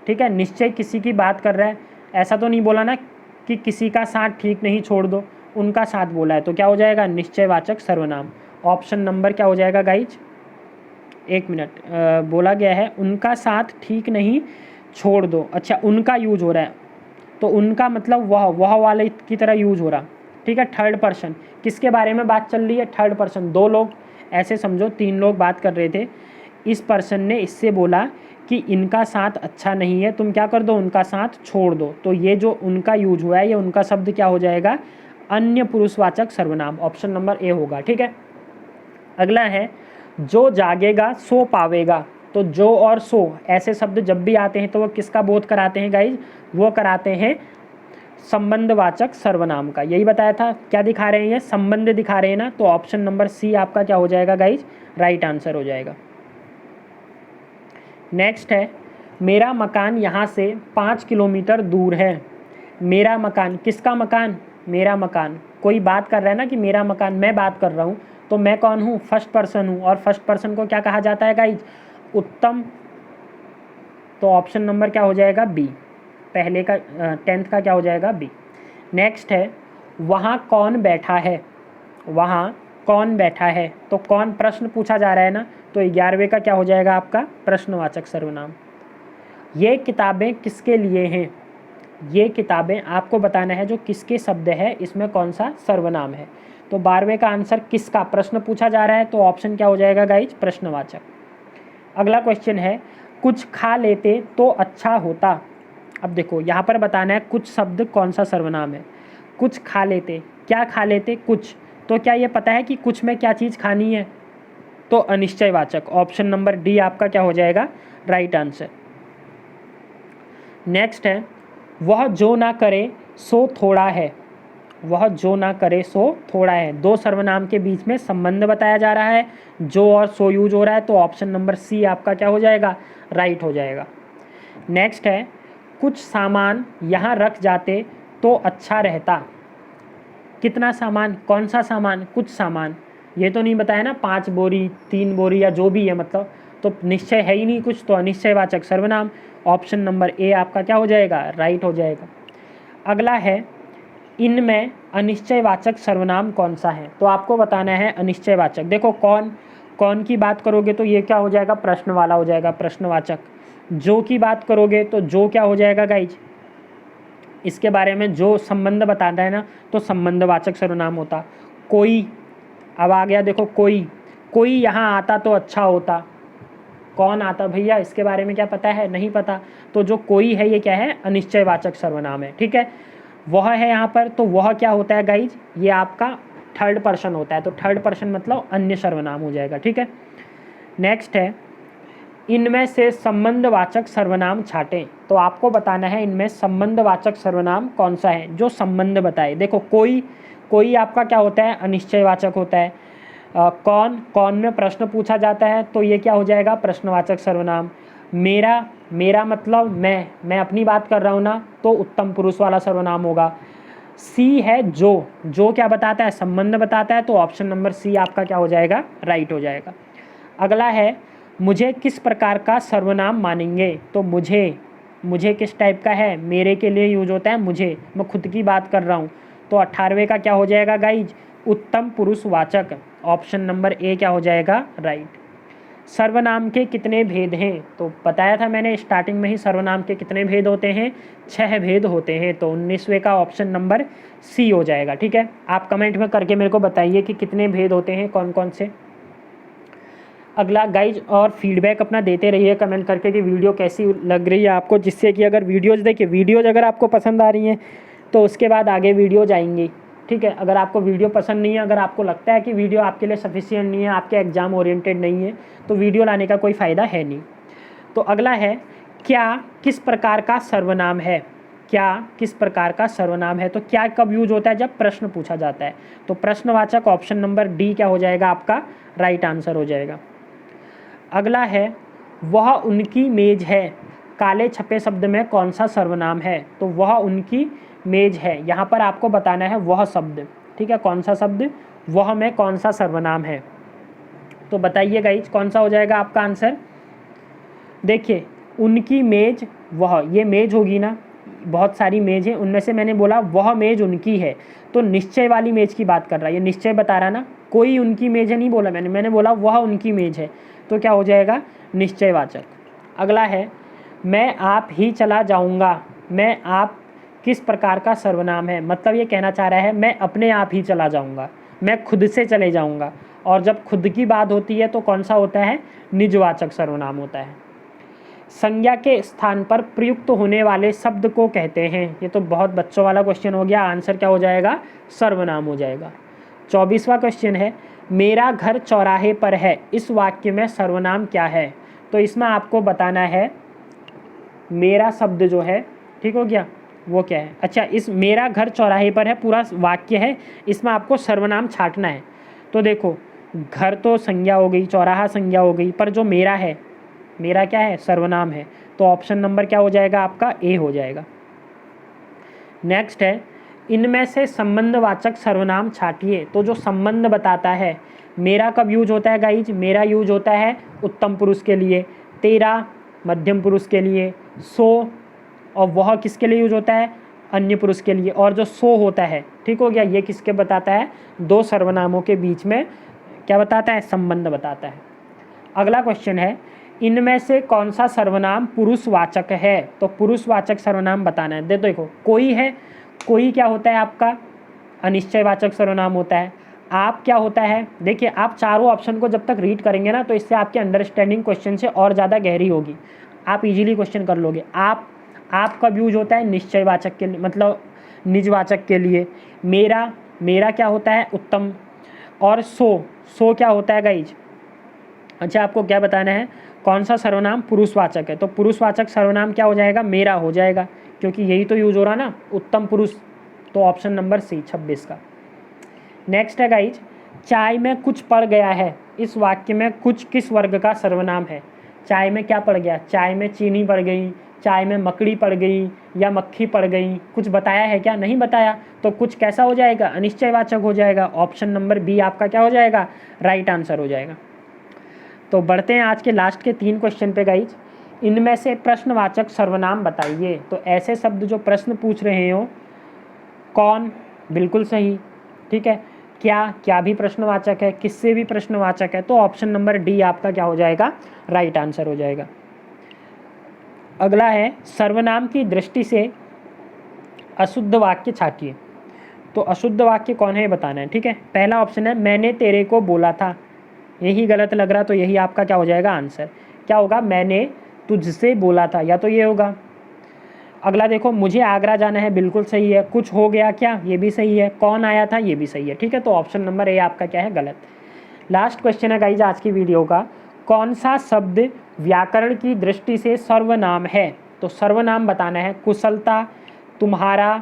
ठीक है, निश्चय किसी की बात कर रहा है, ऐसा तो नहीं बोला ना कि किसी का साथ ठीक नहीं छोड़ दो, उनका साथ बोला है, तो क्या हो जाएगा निश्चयवाचक सर्वनाम। ऑप्शन नंबर क्या हो जाएगा गाइज, एक मिनट, बोला गया है उनका साथ ठीक नहीं छोड़ दो, अच्छा उनका यूज हो रहा है, तो उनका मतलब वह वाले की तरह यूज हो रहा, ठीक है, थर्ड पर्सन, किसके बारे में बात चल रही है, थर्ड पर्सन, दो लोग, ऐसे समझो तीन लोग बात कर रहे थे, इस पर्सन ने इससे बोला कि इनका साथ अच्छा नहीं है, तुम क्या कर दो, उनका साथ छोड़ दो, तो ये जो उनका यूज हुआ है ये उनका शब्द क्या हो जाएगा, अन्य पुरुषवाचक सर्वनाम, ऑप्शन नंबर ए होगा, ठीक है। अगला है, जो जागेगा सो पावेगा, तो जो और सो ऐसे शब्द जब भी आते हैं तो वो किसका बोध कराते हैं गाइज, वो कराते हैं संबंधवाचक सर्वनाम का, यही बताया था, क्या दिखा रहे हैं ये संबंध दिखा रहे हैं ना, तो ऑप्शन नंबर सी आपका क्या हो जाएगा गाइज, राइट आंसर हो जाएगा। नेक्स्ट है, मेरा मकान यहाँ से 5 किलोमीटर दूर है, मेरा मकान, किसका मकान, मेरा मकान, कोई बात कर रहा है ना कि मेरा मकान, मैं बात कर रहा हूँ, तो मैं कौन हूँ, फर्स्ट पर्सन हूँ, और फर्स्ट पर्सन को क्या कहा जाता है गाइज, उत्तम, तो ऑप्शन नंबर क्या हो जाएगा बी, पहले का 10th का क्या हो जाएगा बी। नेक्स्ट है, वहाँ कौन बैठा है, वहाँ कौन बैठा है, तो कौन प्रश्न पूछा जा रहा है ना, तो 11वें का क्या हो जाएगा आपका प्रश्नवाचक सर्वनाम। ये किताबें किसके लिए हैं, ये किताबें आपको बताना है जो किसके शब्द है इसमें कौन सा सर्वनाम है, तो 12वें का आंसर किसका, प्रश्न पूछा जा रहा है, तो ऑप्शन क्या हो जाएगा गाइज, प्रश्नवाचक। अगला क्वेश्चन है, कुछ खा लेते तो अच्छा होता, अब देखो यहाँ पर बताना है कुछ शब्द कौन सा सर्वनाम है, कुछ खा लेते, क्या खा लेते, कुछ, तो क्या ये पता है कि कुछ में क्या चीज़ खानी है, तो अनिश्चयवाचक, ऑप्शन नंबर डी आपका क्या हो जाएगा राइट आंसर। नेक्स्ट है, वह जो ना करे सो थोड़ा है, वह जो ना करे सो थोड़ा है, दो सर्वनाम के बीच में संबंध बताया जा रहा है, जो और सो यूज हो रहा है, तो ऑप्शन नंबर सी आपका क्या हो जाएगा राइट हो जाएगा। नेक्स्ट है, कुछ सामान यहाँ रख जाते तो अच्छा रहता, कितना सामान, कौन सा सामान, कुछ सामान, ये तो नहीं बताया ना 5 बोरी 3 बोरी या जो भी है, मतलब तो निश्चय है ही नहीं कुछ, तो अनिश्चयवाचक सर्वनाम, ऑप्शन नंबर ए आपका क्या हो जाएगा राइट हो जाएगा। अगला है, इनमें अनिश्चयवाचक सर्वनाम कौन सा है, तो आपको बताना है अनिश्चयवाचक। देखो कौन, कौन की बात करोगे तो ये क्या हो जाएगा प्रश्न वाला हो जाएगा प्रश्नवाचक, जो की बात करोगे तो जो क्या हो जाएगा गाइज, इसके बारे में जो संबंध बताता है ना तो संबंधवाचक सर्वनाम होता। कोई, अब आ गया देखो कोई, कोई यहाँ आता तो अच्छा होता, कौन आता भैया इसके बारे में क्या पता है, नहीं पता, तो जो कोई है ये क्या है अनिश्चयवाचक सर्वनाम है, ठीक है। वह है यहाँ पर, तो वह क्या होता है गाइज, ये आपका थर्ड पर्सन होता है, तो थर्ड पर्सन मतलब अन्य सर्वनाम हो जाएगा, ठीक है। नेक्स्ट है, इनमें से संबंधवाचक सर्वनाम छाटें, तो आपको बताना है इनमें संबंधवाचक सर्वनाम कौन सा है जो संबंध बताए। देखो कोई, कोई आपका क्या होता है अनिश्चयवाचक होता है, कौन, कौन में प्रश्न पूछा जाता है तो ये क्या हो जाएगा प्रश्नवाचक सर्वनाम। मेरा, मेरा मतलब मैं अपनी बात कर रहा हूँ ना, तो उत्तम पुरुष वाला सर्वनाम होगा। सी है जो क्या बताता है संबंध बताता है, तो ऑप्शन नंबर सी आपका क्या हो जाएगा राइट हो जाएगा। अगला है, मुझे किस प्रकार का सर्वनाम मानेंगे, तो मुझे किस टाइप का है, मेरे के लिए यूज होता है मुझे, मैं खुद की बात कर रहा हूँ। तो 18वें का क्या हो जाएगा गाइज, उत्तम पुरुषवाचक। ऑप्शन नंबर ए क्या हो जाएगा राइट। सर्वनाम के कितने भेद हैं, तो बताया था मैंने स्टार्टिंग में ही, सर्वनाम के कितने भेद होते हैं, 6 भेद होते हैं। तो 19वें का ऑप्शन नंबर सी हो जाएगा। ठीक है, आप कमेंट में करके मेरे को बताइए कि कितने भेद होते हैं, कौन कौन से। अगला गाइज, और फीडबैक अपना देते रहिए कमेंट करके कि वीडियो कैसी लग रही है आपको, जिससे कि अगर वीडियोज़ अगर आपको पसंद आ रही हैं तो उसके बाद आगे वीडियोज़ आएंगी। ठीक है, अगर आपको वीडियो पसंद नहीं है, अगर आपको लगता है कि वीडियो आपके लिए सफिशिएंट नहीं है, आपके एग्ज़ाम ओरिएंटेड नहीं है, तो वीडियो लाने का कोई फ़ायदा है नहीं। तो अगला है, क्या किस प्रकार का सर्वनाम है, क्या किस प्रकार का सर्वनाम है। तो क्या कब यूज होता है, जब प्रश्न पूछा जाता है। तो प्रश्नवाचक ऑप्शन नंबर डी क्या हो जाएगा आपका राइट आंसर हो जाएगा। अगला है, वह उनकी मेज है, काले छपे शब्द में कौन सा सर्वनाम है। तो वह उनकी मेज है, यहाँ पर आपको बताना है वह शब्द। ठीक है, कौन सा शब्द, वह में कौन सा सर्वनाम है। तो बताइए गाइज कौन सा हो जाएगा आपका आंसर। देखिए, उनकी मेज, वह, ये मेज होगी ना, बहुत सारी मेज है, उनमें से मैंने बोला वह मेज उनकी है, तो निश्चय वाली मेज की बात कर रहा है, ये निश्चय बता रहा ना, कोई उनकी मेज है नहीं बोला मैंने बोला वह उनकी मेज है, तो क्या हो जाएगा निश्चयवाचक। अगला है, मैं आप ही चला जाऊंगा, मैं आप किस प्रकार का सर्वनाम है, मतलब ये कहना चाह रहा है मैं अपने आप ही चला जाऊंगा, मैं खुद से चले जाऊंगा। और जब खुद की बात होती है तो कौन सा होता है, निजवाचक सर्वनाम होता है। संज्ञा के स्थान पर प्रयुक्त होने वाले शब्द को कहते हैं, ये तो बहुत बच्चों वाला क्वेश्चन हो गया, आंसर क्या हो जाएगा सर्वनाम हो जाएगा। 24वां क्वेश्चन है, मेरा घर चौराहे पर है, इस वाक्य में सर्वनाम क्या है। तो इसमें आपको बताना है मेरा शब्द जो है, ठीक हो गया, वो क्या है। अच्छा, इस मेरा घर चौराहे पर है पूरा वाक्य है, इसमें आपको सर्वनाम छांटना है। तो देखो, घर तो संज्ञा हो गई, चौराहा संज्ञा हो गई, पर जो मेरा है, मेरा क्या है सर्वनाम है, तो ऑप्शन नंबर क्या हो जाएगा आपका ए हो जाएगा। नेक्स्ट है, इनमें से संबंधवाचक सर्वनाम छाटिए। तो जो संबंध बताता है, मेरा कब यूज होता है गाइज, मेरा यूज होता है उत्तम पुरुष के लिए, तेरा मध्यम पुरुष के लिए, सो और वह किसके लिए यूज होता है, अन्य पुरुष के लिए। और जो सो होता है, ठीक हो गया, ये किसके बताता है, दो सर्वनामों के बीच में क्या बताता है, संबंध बताता है। अगला क्वेश्चन है, इनमें से कौन सा सर्वनाम पुरुषवाचक है। तो पुरुषवाचक सर्वनाम बताना है। देखो, कोई है, कोई क्या होता है आपका अनिश्चयवाचक सर्वनाम होता है। आप क्या होता है, देखिए आप चारों ऑप्शन को जब तक रीड करेंगे ना, तो इससे आपकी अंडरस्टैंडिंग क्वेश्चन से और ज़्यादा गहरी होगी, आप इजीली क्वेश्चन कर लोगे। आप कब यूज होता है, निश्चयवाचक के लिए, मतलब निजवाचक के लिए। मेरा क्या होता है, उत्तम। और सो क्या होता है गाइज। अच्छा, आपको क्या बताना है, कौन सा सर्वनाम पुरुषवाचक है। तो पुरुषवाचक सर्वनाम क्या हो जाएगा, मेरा हो जाएगा, क्योंकि यही तो यूज हो रहा ना, उत्तम पुरुष। तो ऑप्शन नंबर सी 26 का। नेक्स्ट है गाइज, चाय में कुछ पड़ गया है, इस वाक्य में कुछ किस वर्ग का सर्वनाम है। चाय में क्या पड़ गया, चाय में चीनी पड़ गई, चाय में मकड़ी पड़ गई या मक्खी पड़ गई, कुछ बताया है क्या, नहीं बताया, तो कुछ कैसा हो जाएगा, अनिश्चयवाचक हो जाएगा। ऑप्शन नंबर बी आपका क्या हो जाएगा, राइट आंसर हो जाएगा। तो बढ़ते हैं आज के लास्ट के 3 क्वेश्चन पे गाइज। इनमें से प्रश्नवाचक सर्वनाम बताइए। तो ऐसे शब्द जो प्रश्न पूछ रहे हो, कौन, बिल्कुल सही, ठीक है, क्या भी प्रश्नवाचक है, किससे भी प्रश्नवाचक है, तो ऑप्शन नंबर डी आपका क्या हो जाएगा, राइट आंसर हो जाएगा। अगला है, सर्वनाम की दृष्टि से अशुद्ध वाक्य छाटिए। तो अशुद्ध वाक्य कौन है बताना है, ठीक है। पहला ऑप्शन है, मैंने तेरे को बोला था, यही गलत लग रहा, तो यही आपका क्या हो जाएगा आंसर। क्या होगा, मैंने तुझसे बोला था, या तो ये होगा। अगला देखो, मुझे आगरा जाना है, बिल्कुल सही है। कुछ हो गया क्या, ये भी सही है। कौन आया था, ये भी सही है, ठीक है। तो ऑप्शन नंबर ए आपका क्या है, गलत। लास्ट क्वेश्चन है गाइज आज की वीडियो का, कौन सा शब्द व्याकरण की दृष्टि से सर्वनाम है। तो सर्वनाम बताना है, कुशलता, तुम्हारा,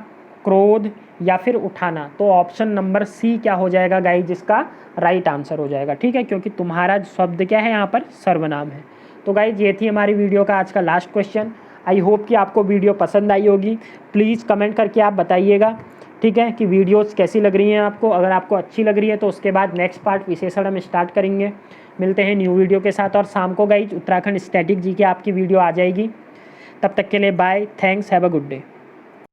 क्रोध या फिर उठाना। तो ऑप्शन नंबर सी क्या हो जाएगा गाइज, जिसका राइट आंसर हो जाएगा, ठीक है, क्योंकि तुम्हारा शब्द क्या है यहाँ पर सर्वनाम है। तो गाइज ये थी हमारी वीडियो का आज का लास्ट क्वेश्चन। आई होप कि आपको वीडियो पसंद आई होगी। प्लीज़ कमेंट करके आप बताइएगा ठीक है, कि वीडियोस कैसी लग रही हैं आपको। अगर आपको अच्छी लग रही है तो उसके बाद नेक्स्ट पार्ट विशेषण हम स्टार्ट करेंगे। मिलते हैं न्यू वीडियो के साथ। और शाम को गाइज उत्तराखंड स्टैटिक जी की आपकी वीडियो आ जाएगी। तब तक के लिए bye, thanks, have a good day.